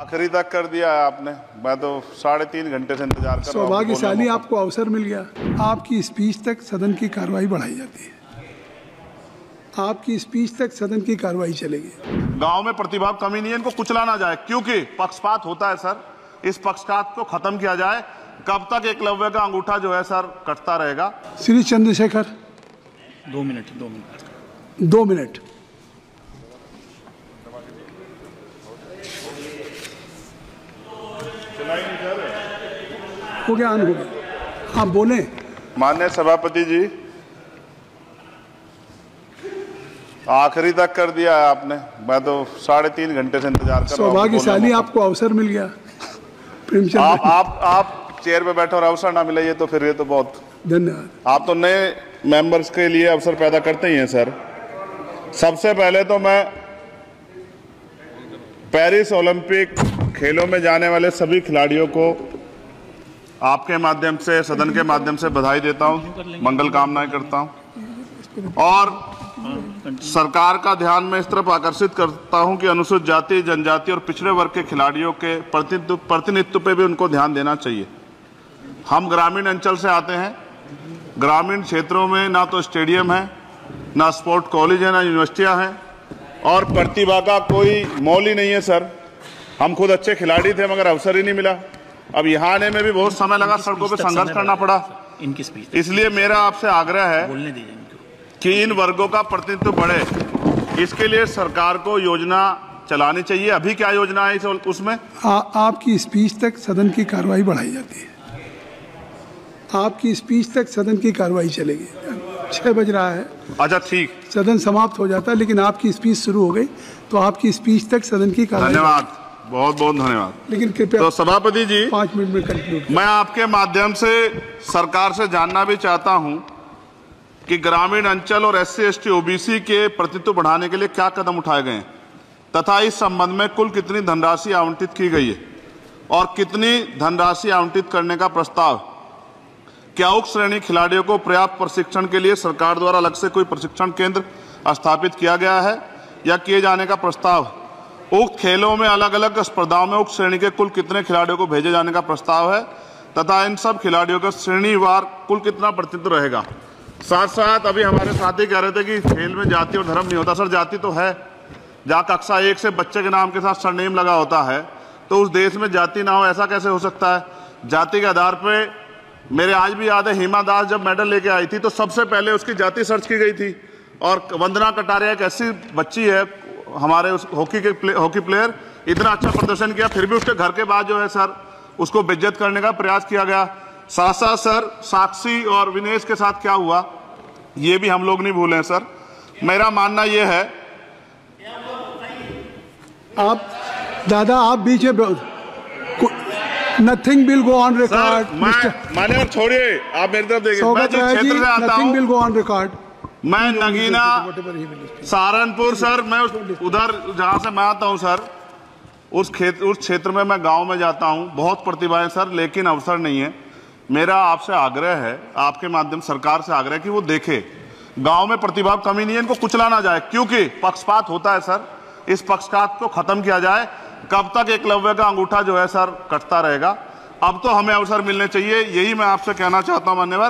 आखिरी तक कर दिया है आपने। मैं तो 3.5 घंटे से इंतजार कर रहा हूं। सौभाग्यशाली आपको अवसर मिल गया। आपकी स्पीच तक सदन की कार्रवाई बढ़ाई जाती है। आपकी स्पीच तक सदन की कार्रवाई चलेगी। गांव में प्रतिभा कमी नहीं है, इनको कुचला ना जाए, क्योंकि पक्षपात होता है सर। इस पक्षपात को खत्म किया जाए। कब तक एकलव्य का अंगूठा जो है सर कटता रहेगा? Shri Chandrashekhar 2 minute 2 minute. हो गया, ऑन हो गया। आप बोले। माननीय सभापति जी, आखिरी तक कर दिया है आपने। मैं तो 3.5 घंटे से इंतजार कर रहा हूं। सौभाग्यशाली आपको अवसर मिल गया। आप चेयर पे बैठे और अवसर ना मिले, ये तो फिर ये तो बहुत धन्यवाद। आप तो नए मेंबर्स के लिए अवसर पैदा करते ही हैं सर। सबसे पहले तो मैं पेरिस ओलंपिक खेलों में जाने वाले सभी खिलाड़ियों को आपके माध्यम से, सदन के माध्यम से बधाई देता हूं, मंगल कामनाएं करता हूं और सरकार का ध्यान में इस तरफ आकर्षित करता हूं कि अनुसूचित जाति, जनजाति और पिछड़े वर्ग के खिलाड़ियों के प्रतिनिधित्व पे भी उनको ध्यान देना चाहिए। हम ग्रामीण अंचल से आते हैं। ग्रामीण क्षेत्रों में ना तो स्टेडियम है, ना स्पोर्ट कॉलेज है, ना यूनिवर्सिटियां हैं और प्रतिभा का कोई मोल ही नहीं है सर। हम खुद अच्छे खिलाड़ी थे मगर अवसर ही नहीं मिला। अब यहाँ आने में भी बहुत समय लगा, सड़कों पे संघर्ष करना पड़ा। इसलिए मेरा आपसे आग्रह है कि इन वर्गों का प्रतिनिधित्व बढ़े। इसके लिए सरकार को योजना चलानी चाहिए। अभी क्या योजना है उसमें? आपकी स्पीच तक सदन की कार्रवाई बढ़ाई जाती है। आपकी स्पीच तक सदन की कार्रवाई चलेगी। 6 बज रहा है। अच्छा ठीक, सदन समाप्त हो जाता है, लेकिन आपकी स्पीच शुरू हो गई तो आपकी स्पीच तक सदन की कार्रवाई। धन्यवाद, बहुत बहुत धन्यवाद। लेकिन कृपया तो सभापति जी 5 मिनट में कंक्लूड। मैं आपके माध्यम से सरकार से जानना भी चाहता हूं कि ग्रामीण अंचल और SC ST OBC के प्रतिनिधित्व बढ़ाने के लिए क्या कदम उठाए गए हैं तथा इस संबंध में कुल कितनी धनराशि आवंटित की गई है और कितनी धनराशि आवंटित करने का प्रस्ताव। क्या उक्त श्रेणी खिलाड़ियों को पर्याप्त प्रशिक्षण के लिए सरकार द्वारा अलग से कोई प्रशिक्षण केंद्र स्थापित किया गया है या किए जाने का प्रस्ताव। उक्त खेलों में अलग अलग स्पर्धाओं में उक्त श्रेणी के कुल कितने खिलाड़ियों को भेजे जाने का प्रस्ताव है तथा इन सब खिलाड़ियों का श्रेणीवार कुल कितना प्रतिनिधित्व रहेगा। साथ साथ अभी हमारे साथी कह रहे थे कि खेल में जाति और धर्म नहीं होता। सर जाति तो है। जहाँ कक्षा 1 से बच्चे के नाम के साथ सरनेम लगा होता है तो उस देश में जाति ना हो, ऐसा कैसे हो सकता है? जाति के आधार पर मेरे आज भी याद है, हिमा दास जब मेडल लेके आई थी तो सबसे पहले उसकी जाति सर्च की गई थी। और वंदना कटारिया एक ऐसी बच्ची है हमारे उस हॉकी प्लेयर, इतना अच्छा प्रदर्शन किया, फिर भी उसके घर के बाद जो है सर उसको बेइज्जत करने का प्रयास किया गया। साथ साथ सर साक्षी और विनेश के साथ क्या हुआ ये भी हम लोग नहीं भूलें सर। मेरा मानना ये है। आप दादा आप बीच में nothing will go on record. माने छोड़िए, आप मेरी तरफ देखिए। मैं जिस क्षेत्र से आता हूं, nothing will go on record. मैं नगीना सहारनपुर सर, मैं उधर जहां से मैं आता हूं सर, उस क्षेत्र में मैं गांव में जाता हूं। बहुत प्रतिभाएं सर, लेकिन अवसर नहीं है। मेरा आपसे आग्रह है, आपके माध्यम सरकार से आग्रह है कि वो देखे गांव में प्रतिभा कमी नहीं है, इनको कुचला ना जाए, क्योंकि पक्षपात होता है सर। इस पक्षपात को खत्म किया जाए। कब तक एकलव्य का अंगूठा जो है सर कटता रहेगा? अब तो हमें अवसर मिलने चाहिए। यही मैं आपसे कहना चाहता हूं मान्यवर।